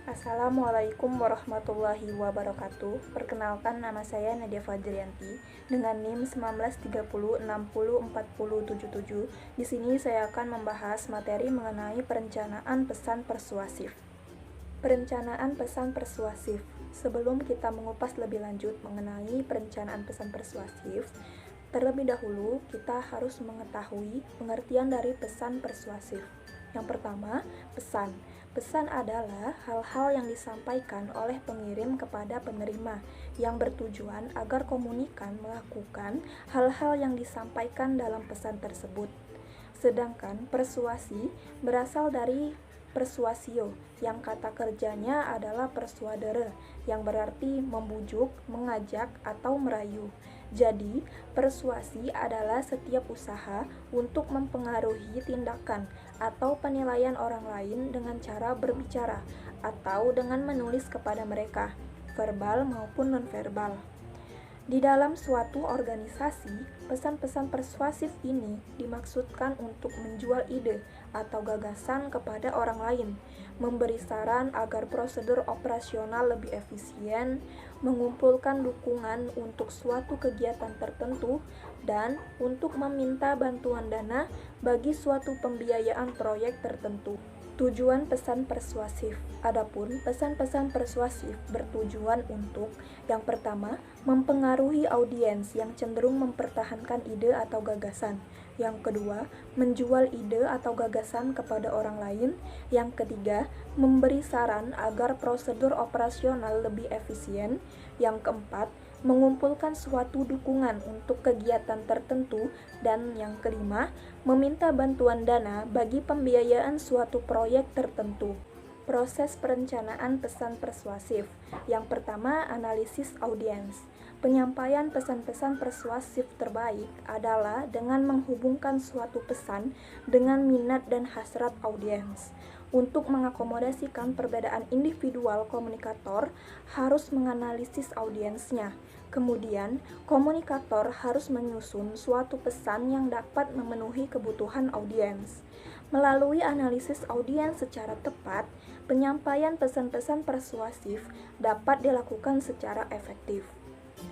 Assalamualaikum warahmatullahi wabarakatuh. Perkenalkan, nama saya Nadia Fajrianti dengan NIM 1930604077. Di sini saya akan membahas materi mengenai perencanaan pesan persuasif. Perencanaan pesan persuasif. Sebelum kita mengupas lebih lanjut mengenai perencanaan pesan persuasif, terlebih dahulu kita harus mengetahui pengertian dari pesan persuasif. Yang pertama, pesan. Pesan adalah hal-hal yang disampaikan oleh pengirim kepada penerima yang bertujuan agar komunikan melakukan hal-hal yang disampaikan dalam pesan tersebut. Sedangkan persuasi berasal dari persuasio, yang kata kerjanya adalah persuadere, yang berarti membujuk, mengajak, atau merayu. Jadi, persuasi adalah setiap usaha untuk mempengaruhi tindakan atau penilaian orang lain dengan cara berbicara atau dengan menulis kepada mereka, verbal maupun nonverbal. Di dalam suatu organisasi, pesan-pesan persuasif ini dimaksudkan untuk menjual ide atau gagasan kepada orang lain, memberi saran agar prosedur operasional lebih efisien, mengumpulkan dukungan untuk suatu kegiatan tertentu, dan untuk meminta bantuan dana bagi suatu pembiayaan proyek tertentu. Tujuan pesan persuasif. Adapun pesan-pesan persuasif bertujuan untuk yang pertama, mempengaruhi audiens yang cenderung mempertahankan ide atau gagasan. Yang kedua, menjual ide atau gagasan kepada orang lain. Yang ketiga, memberi saran agar prosedur operasional lebih efisien. Yang keempat, mengumpulkan suatu dukungan untuk kegiatan tertentu, dan yang kelima, meminta bantuan dana bagi pembiayaan suatu proyek tertentu. Proses perencanaan pesan persuasif. Yang pertama, analisis audiens. Penyampaian pesan-pesan persuasif terbaik adalah dengan menghubungkan suatu pesan dengan minat dan hasrat audiens. Untuk mengakomodasikan perbedaan individual komunikator harus menganalisis audiensnya. Kemudian, komunikator harus menyusun suatu pesan yang dapat memenuhi kebutuhan audiens. Melalui analisis audiens secara tepat, penyampaian pesan-pesan persuasif dapat dilakukan secara efektif.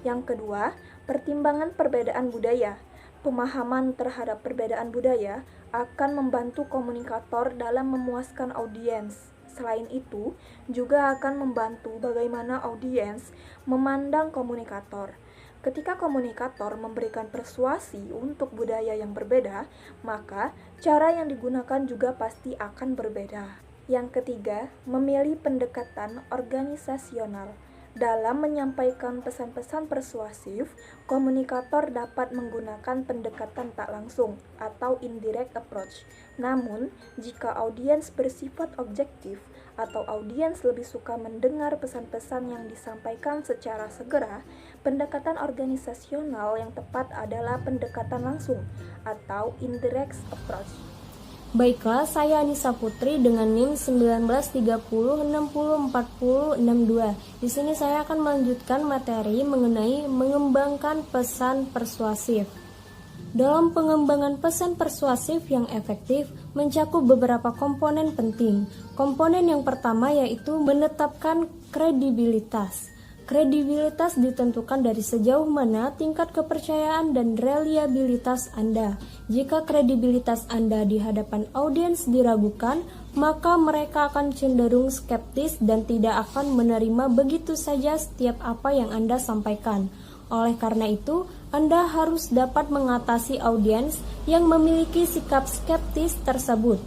Yang kedua, pertimbangan perbedaan budaya. Pemahaman terhadap perbedaan budaya akan membantu komunikator dalam memuaskan audiens. Selain itu, juga akan membantu bagaimana audiens memandang komunikator. Ketika komunikator memberikan persuasi untuk budaya yang berbeda, maka cara yang digunakan juga pasti akan berbeda. Yang ketiga, memilih pendekatan organisasional. Dalam menyampaikan pesan-pesan persuasif, komunikator dapat menggunakan pendekatan tak langsung atau indirect approach. Namun, jika audiens bersifat objektif atau audiens lebih suka mendengar pesan-pesan yang disampaikan secara segera, pendekatan organisasional yang tepat adalah pendekatan langsung atau indirect approach. Baiklah, saya Anissa Putri dengan NIM 1930604062. Di sini saya akan melanjutkan materi mengenai mengembangkan pesan persuasif. Dalam pengembangan pesan persuasif yang efektif mencakup beberapa komponen penting. Komponen yang pertama yaitu menetapkan kredibilitas. Kredibilitas ditentukan dari sejauh mana tingkat kepercayaan dan reliabilitas Anda. Jika kredibilitas Anda di hadapan audiens diragukan, maka mereka akan cenderung skeptis dan tidak akan menerima begitu saja setiap apa yang Anda sampaikan. Oleh karena itu, Anda harus dapat mengatasi audiens yang memiliki sikap skeptis tersebut.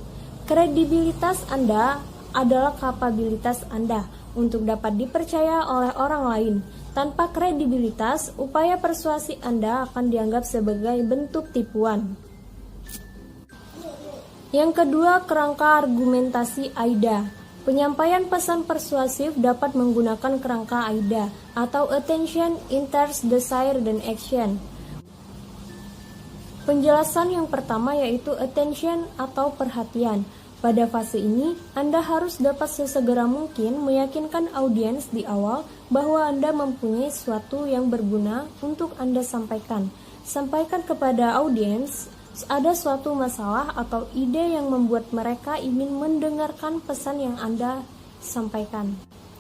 Kredibilitas Anda adalah kapabilitas Anda untuk dapat dipercaya oleh orang lain. Tanpa kredibilitas, upaya persuasi Anda akan dianggap sebagai bentuk tipuan. Yang kedua, kerangka argumentasi AIDA. Penyampaian pesan persuasif dapat menggunakan kerangka AIDA atau Attention, Interest, Desire, dan Action. Penjelasan yang pertama yaitu attention atau perhatian. Pada fase ini, Anda harus dapat sesegera mungkin meyakinkan audiens di awal bahwa Anda mempunyai sesuatu yang berguna untuk Anda sampaikan. Sampaikan kepada audiens ada suatu masalah atau ide yang membuat mereka ingin mendengarkan pesan yang Anda sampaikan.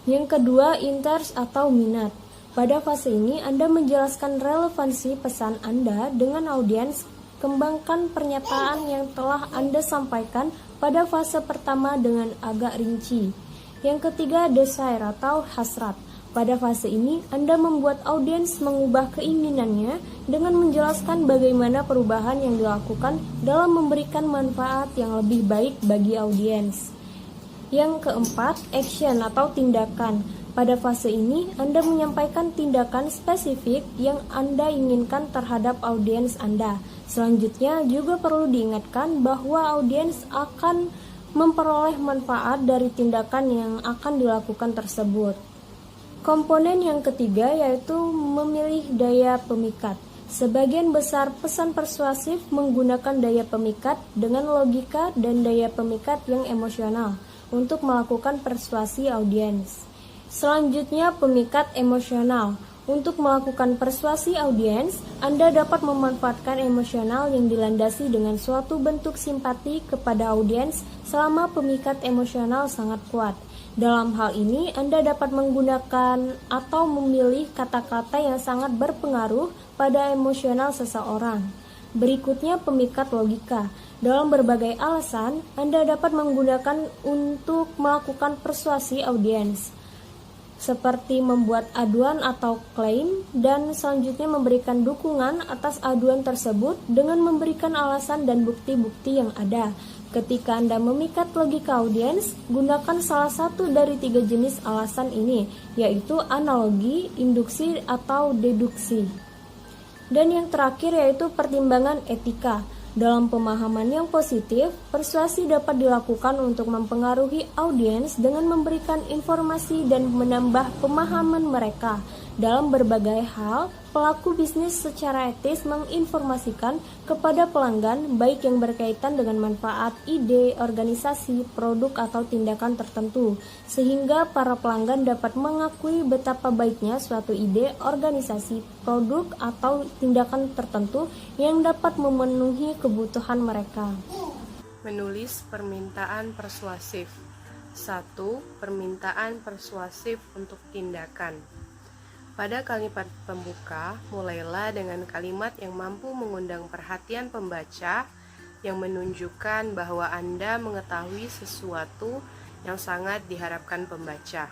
Yang kedua, interest atau minat. Pada fase ini, Anda menjelaskan relevansi pesan Anda dengan audiens. Kembangkan pernyataan yang telah Anda sampaikan pada fase pertama dengan agak rinci. Yang ketiga, desire atau hasrat. Pada fase ini, Anda membuat audiens mengubah keinginannya dengan menjelaskan bagaimana perubahan yang dilakukan dalam memberikan manfaat yang lebih baik bagi audiens. Yang keempat, action atau tindakan. Pada fase ini, Anda menyampaikan tindakan spesifik yang Anda inginkan terhadap audiens Anda. Selanjutnya, juga perlu diingatkan bahwa audiens akan memperoleh manfaat dari tindakan yang akan dilakukan tersebut. Komponen yang ketiga yaitu memilih daya pemikat. Sebagian besar pesan persuasif menggunakan daya pemikat dengan logika dan daya pemikat yang emosional untuk melakukan persuasi audiens. Selanjutnya, pemikat emosional. Untuk melakukan persuasi audiens, Anda dapat memanfaatkan emosional yang dilandasi dengan suatu bentuk simpati kepada audiens selama pemikat emosional sangat kuat. Dalam hal ini, Anda dapat menggunakan atau memilih kata-kata yang sangat berpengaruh pada emosional seseorang. Berikutnya, pemikat logika. Dalam berbagai alasan, Anda dapat menggunakan untuk melakukan persuasi audiens, seperti membuat aduan atau klaim, dan selanjutnya memberikan dukungan atas aduan tersebut dengan memberikan alasan dan bukti-bukti yang ada. Ketika Anda memikat logika audiens, gunakan salah satu dari 3 jenis alasan ini, yaitu analogi, induksi, atau deduksi. Dan yang terakhir yaitu pertimbangan etika. Dalam pemahaman yang positif, persuasi dapat dilakukan untuk mempengaruhi audiens dengan memberikan informasi dan menambah pemahaman mereka. Dalam berbagai hal, pelaku bisnis secara etis menginformasikan kepada pelanggan baik yang berkaitan dengan manfaat, ide, organisasi, produk, atau tindakan tertentu, sehingga para pelanggan dapat mengakui betapa baiknya suatu ide, organisasi, produk, atau tindakan tertentu yang dapat memenuhi kebutuhan mereka. Menulis permintaan persuasif. 1. Permintaan persuasif untuk tindakan. Pada kalimat pembuka, mulailah dengan kalimat yang mampu mengundang perhatian pembaca, yang menunjukkan bahwa Anda mengetahui sesuatu yang sangat diharapkan pembaca.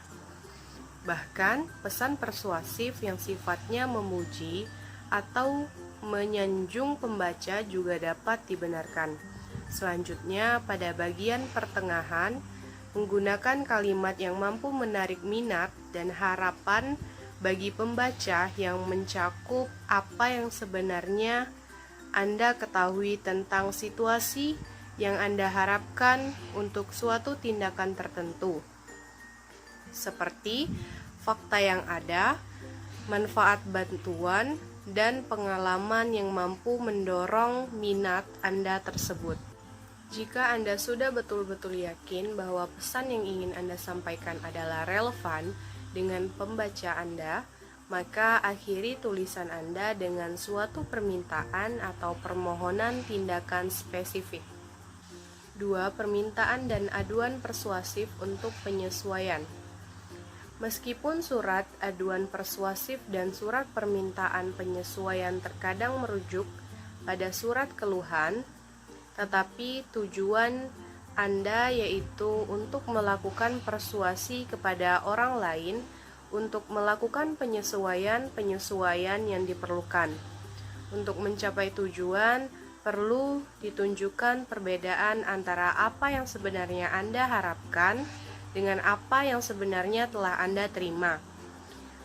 Bahkan, pesan persuasif yang sifatnya memuji atau menyanjung pembaca juga dapat dibenarkan. Selanjutnya, pada bagian pertengahan, menggunakan kalimat yang mampu menarik minat dan harapan bagi pembaca yang mencakup apa yang sebenarnya Anda ketahui tentang situasi yang Anda harapkan untuk suatu tindakan tertentu, seperti fakta yang ada, manfaat bantuan, dan pengalaman yang mampu mendorong minat Anda tersebut. Jika Anda sudah betul-betul yakin bahwa pesan yang ingin Anda sampaikan adalah relevan dengan pembaca Anda, maka akhiri tulisan Anda dengan suatu permintaan atau permohonan tindakan spesifik. 2. Permintaan dan aduan persuasif untuk penyesuaian. Meskipun surat aduan persuasif dan surat permintaan penyesuaian terkadang merujuk pada surat keluhan, tetapi tujuan Anda yaitu untuk melakukan persuasi kepada orang lain untuk melakukan penyesuaian yang diperlukan. Untuk mencapai tujuan, perlu ditunjukkan perbedaan antara apa yang sebenarnya Anda harapkan dengan apa yang sebenarnya telah Anda terima.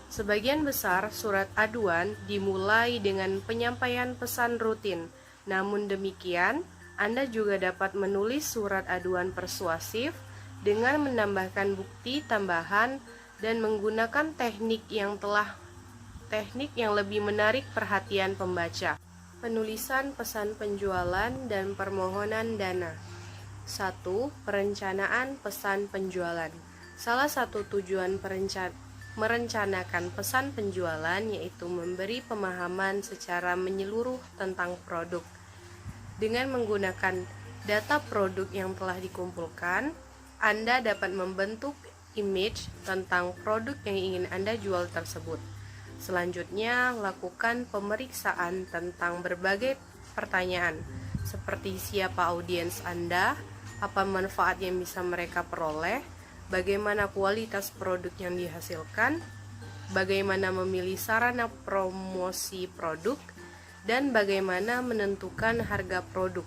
Sebagian besar surat aduan dimulai dengan penyampaian pesan rutin. Namun demikian, Anda juga dapat menulis surat aduan persuasif dengan menambahkan bukti tambahan dan menggunakan teknik yang lebih menarik perhatian pembaca. Penulisan pesan penjualan dan permohonan dana. 1. Perencanaan pesan penjualan. Salah satu tujuan merencanakan pesan penjualan yaitu memberi pemahaman secara menyeluruh tentang produk. Dengan menggunakan data produk yang telah dikumpulkan, Anda dapat membentuk image tentang produk yang ingin Anda jual tersebut. Selanjutnya, lakukan pemeriksaan tentang berbagai pertanyaan, seperti siapa audiens Anda, apa manfaat yang bisa mereka peroleh, bagaimana kualitas produk yang dihasilkan, bagaimana memilih sarana promosi produk, dan bagaimana menentukan harga produk.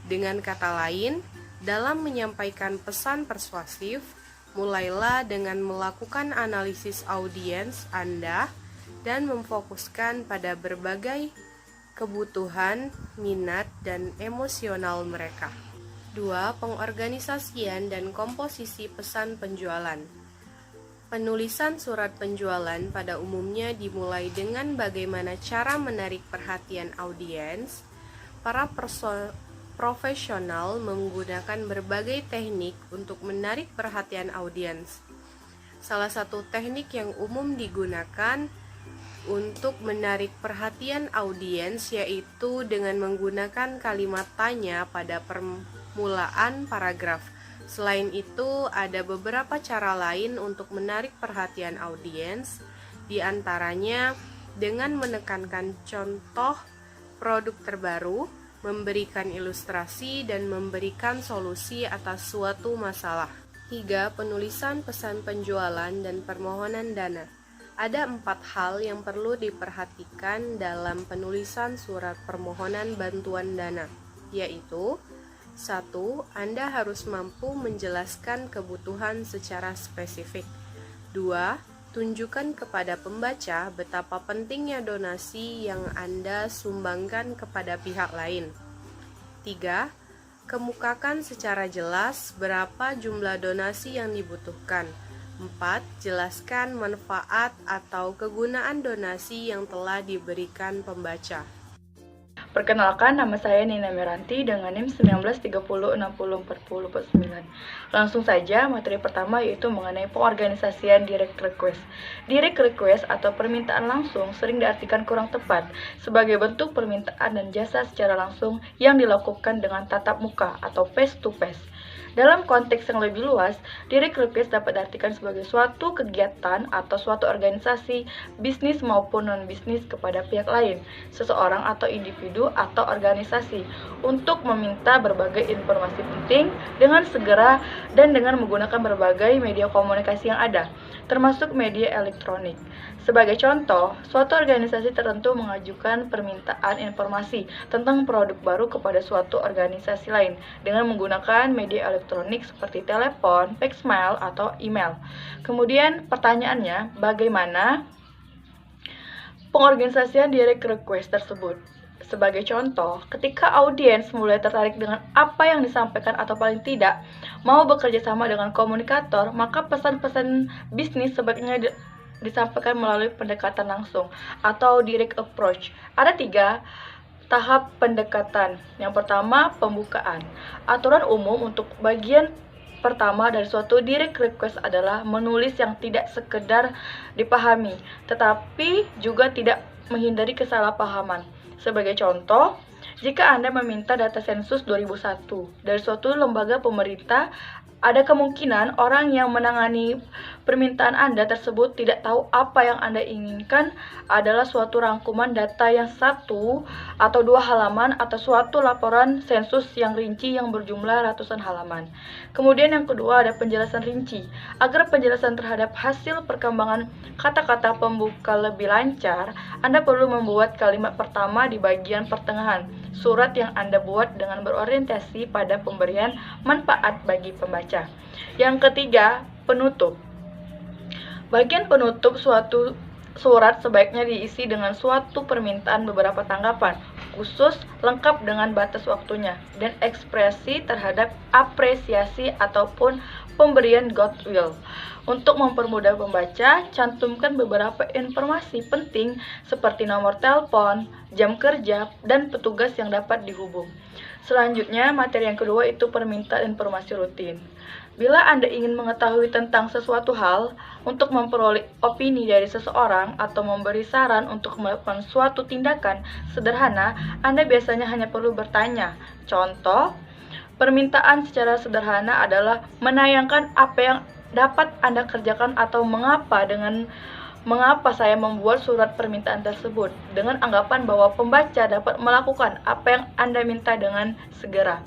Dengan kata lain, dalam menyampaikan pesan persuasif, mulailah dengan melakukan analisis audiens Anda dan memfokuskan pada berbagai kebutuhan, minat, dan emosional mereka. 2. Pengorganisasian dan komposisi pesan penjualan. Penulisan surat penjualan pada umumnya dimulai dengan bagaimana cara menarik perhatian audiens. Para profesional menggunakan berbagai teknik untuk menarik perhatian audiens. Salah satu teknik yang umum digunakan untuk menarik perhatian audiens yaitu dengan menggunakan kalimat tanya pada permulaan paragraf. Selain itu, ada beberapa cara lain untuk menarik perhatian audiens, di antaranya dengan menekankan contoh produk terbaru, memberikan ilustrasi, dan memberikan solusi atas suatu masalah. 3. Penulisan pesan penjualan dan permohonan dana. Ada 4 hal yang perlu diperhatikan dalam penulisan surat permohonan bantuan dana, yaitu 1. Anda harus mampu menjelaskan kebutuhan secara spesifik. 2. Tunjukkan kepada pembaca betapa pentingnya donasi yang Anda sumbangkan kepada pihak lain. 3. Kemukakan secara jelas berapa jumlah donasi yang dibutuhkan. 4. Jelaskan manfaat atau kegunaan donasi yang telah diberikan pembaca. Perkenalkan, nama saya Nina Meranti dengan NIM 1930604049. Langsung saja, materi pertama yaitu mengenai pengorganisasian direct request. Direct request atau permintaan langsung sering diartikan kurang tepat sebagai bentuk permintaan dan jasa secara langsung yang dilakukan dengan tatap muka atau face to face. Dalam konteks yang lebih luas, direct request dapat diartikan sebagai suatu kegiatan atau suatu organisasi, bisnis maupun non-bisnis kepada pihak lain, seseorang atau individu atau organisasi, untuk meminta berbagai informasi penting dengan segera dan dengan menggunakan berbagai media komunikasi yang ada, termasuk media elektronik. Sebagai contoh, suatu organisasi tertentu mengajukan permintaan informasi tentang produk baru kepada suatu organisasi lain dengan menggunakan media elektronik seperti telepon, fax mail, atau email. Kemudian pertanyaannya, bagaimana pengorganisasian direct request tersebut? Sebagai contoh, ketika audiens mulai tertarik dengan apa yang disampaikan atau paling tidak mau bekerja sama dengan komunikator, maka pesan-pesan bisnis sebaiknya disampaikan melalui pendekatan langsung atau direct approach. Ada 3 tahap pendekatan. Yang pertama, pembukaan. Aturan umum untuk bagian pertama dari suatu direct request adalah menulis yang tidak sekedar dipahami, tetapi juga tidak menghindari kesalahpahaman. Sebagai contoh, jika Anda meminta data sensus 2001 dari suatu lembaga pemerintah, ada kemungkinan orang yang menangani permintaan Anda tersebut tidak tahu apa yang Anda inginkan adalah suatu rangkuman data yang 1 atau 2 halaman atau suatu laporan sensus yang rinci yang berjumlah ratusan halaman. Kemudian yang kedua ada penjelasan rinci. Agar penjelasan terhadap hasil perkembangan kata-kata pembuka lebih lancar, Anda perlu membuat kalimat pertama di bagian pertengahan surat yang Anda buat dengan berorientasi pada pemberian manfaat bagi pembaca. Yang ketiga, penutup. Bagian penutup suatu surat sebaiknya diisi dengan suatu permintaan beberapa tanggapan, khusus lengkap dengan batas waktunya, dan ekspresi terhadap apresiasi ataupun pemberian goodwill. Untuk mempermudah pembaca, cantumkan beberapa informasi penting seperti nomor telepon, jam kerja, dan petugas yang dapat dihubung. Selanjutnya, materi yang kedua itu permintaan informasi rutin. Bila Anda ingin mengetahui tentang sesuatu hal, untuk memperoleh opini dari seseorang atau memberi saran untuk melakukan suatu tindakan sederhana, Anda biasanya hanya perlu bertanya. Contoh, permintaan secara sederhana adalah menayangkan apa yang dapat Anda kerjakan atau mengapa saya membuat surat permintaan tersebut dengan anggapan bahwa pembaca dapat melakukan apa yang Anda minta dengan segera.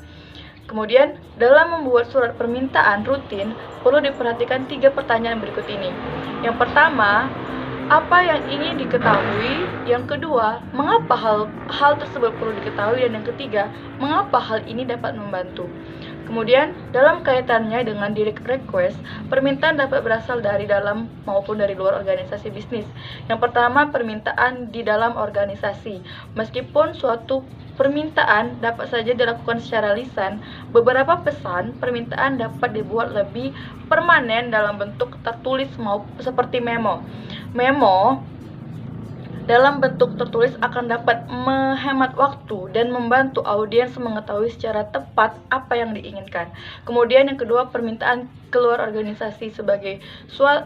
Kemudian, dalam membuat surat permintaan rutin, perlu diperhatikan 3 pertanyaan berikut ini. Yang pertama, apa yang ingin diketahui? Yang kedua, mengapa hal tersebut perlu diketahui? Dan yang ketiga, mengapa hal ini dapat membantu? Kemudian, dalam kaitannya dengan direct request, permintaan dapat berasal dari dalam maupun dari luar organisasi bisnis. Yang pertama, permintaan di dalam organisasi. Meskipun suatu permintaan dapat saja dilakukan secara lisan, beberapa pesan permintaan dapat dibuat lebih permanen dalam bentuk tertulis maupun seperti memo. Memo dalam bentuk tertulis akan dapat menghemat waktu dan membantu audiens mengetahui secara tepat apa yang diinginkan. Kemudian yang kedua, permintaan keluar organisasi. Sebagai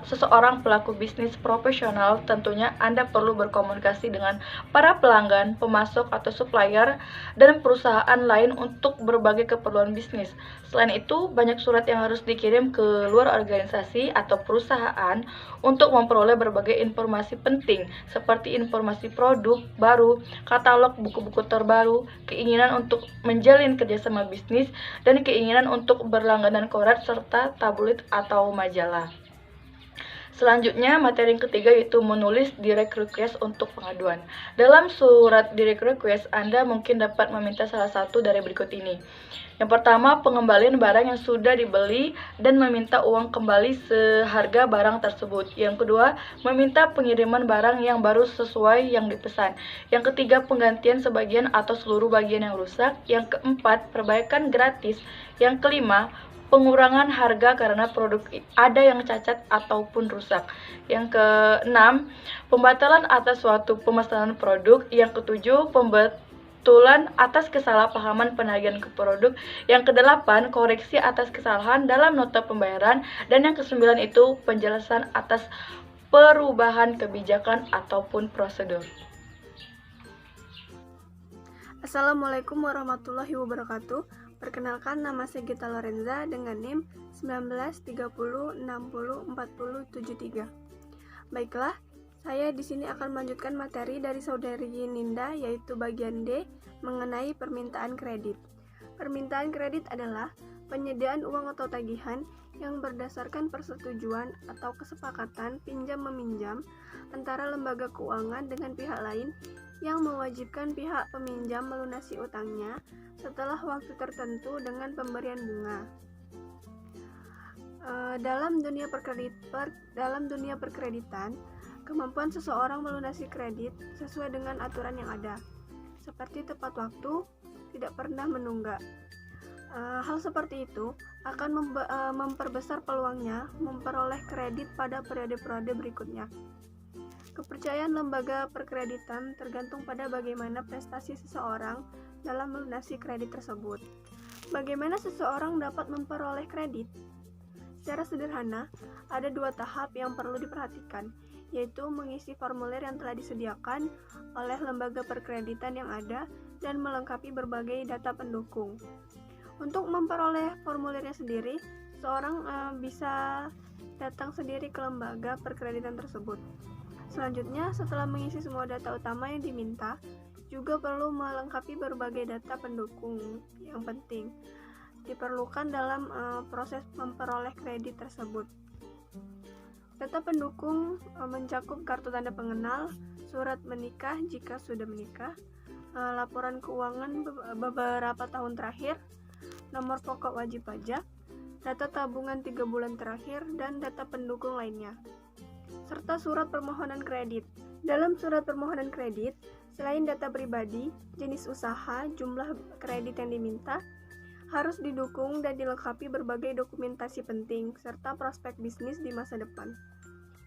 seseorang pelaku bisnis profesional, tentunya Anda perlu berkomunikasi dengan para pelanggan, pemasok atau supplier, dan perusahaan lain untuk berbagai keperluan bisnis. Selain itu, banyak surat yang harus dikirim ke luar organisasi atau perusahaan untuk memperoleh berbagai informasi penting seperti informasi produk baru, katalog buku-buku terbaru, keinginan untuk menjalin kerjasama bisnis, dan keinginan untuk berlangganan koran serta tabloid atau majalah. Selanjutnya, materi yang ketiga yaitu menulis direct request untuk pengaduan. Dalam surat direct request, Anda mungkin dapat meminta salah satu dari berikut ini. Yang pertama, pengembalian barang yang sudah dibeli dan meminta uang kembali seharga barang tersebut. Yang kedua, meminta pengiriman barang yang baru sesuai yang dipesan. Yang ketiga, penggantian sebagian atau seluruh bagian yang rusak. Yang keempat, perbaikan gratis. Yang kelima, pengurangan harga karena produk ada yang cacat ataupun rusak. Yang keenam, pembatalan atas suatu pemesanan produk. Yang ketujuh, pembatalan atas kesalahpahaman penagihan ke produk. Yang kedelapan, koreksi atas kesalahan dalam nota pembayaran. Dan yang kesembilan itu penjelasan atas perubahan kebijakan ataupun prosedur. Assalamualaikum warahmatullahi wabarakatuh. Perkenalkan, nama saya Gita Lorenza dengan NIM 1930604073. Baiklah, saya di sini akan melanjutkan materi dari saudari Ninda, yaitu bagian D mengenai permintaan kredit. Permintaan kredit adalah penyediaan uang atau tagihan yang berdasarkan persetujuan atau kesepakatan pinjam-meminjam antara lembaga keuangan dengan pihak lain yang mewajibkan pihak peminjam melunasi utangnya setelah waktu tertentu dengan pemberian bunga. Dalam dunia perkreditan, kemampuan seseorang melunasi kredit sesuai dengan aturan yang ada, seperti tepat waktu, tidak pernah menunggak. Hal seperti itu akan memperbesar peluangnya memperoleh kredit pada periode-periode berikutnya. Kepercayaan lembaga perkreditan tergantung pada bagaimana prestasi seseorang dalam melunasi kredit tersebut. Bagaimana seseorang dapat memperoleh kredit? Secara sederhana, ada 2 tahap yang perlu diperhatikan, yaitu mengisi formulir yang telah disediakan oleh lembaga perkreditan yang ada dan melengkapi berbagai data pendukung. Untuk memperoleh formulirnya sendiri, seseorang bisa datang sendiri ke lembaga perkreditan tersebut. Selanjutnya, setelah mengisi semua data utama yang diminta, juga perlu melengkapi berbagai data pendukung yang penting diperlukan dalam proses memperoleh kredit tersebut. Data pendukung mencakup kartu tanda pengenal, surat menikah jika sudah menikah, laporan keuangan beberapa tahun terakhir, nomor pokok wajib pajak, data tabungan 3 bulan terakhir, dan data pendukung lainnya, serta surat permohonan kredit. Dalam surat permohonan kredit, selain data pribadi, jenis usaha, jumlah kredit yang diminta, harus didukung dan dilengkapi berbagai dokumentasi penting, serta prospek bisnis di masa depan.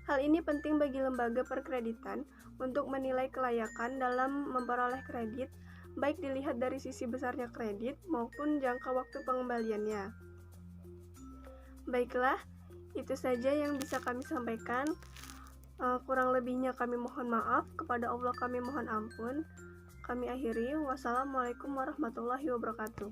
Hal ini penting bagi lembaga perkreditan untuk menilai kelayakan dalam memperoleh kredit, baik dilihat dari sisi besarnya kredit maupun jangka waktu pengembaliannya. Baiklah, itu saja yang bisa kami sampaikan. Kurang lebihnya kami mohon maaf, kepada Allah kami mohon ampun. Kami akhiri. Wassalamualaikum warahmatullahi wabarakatuh.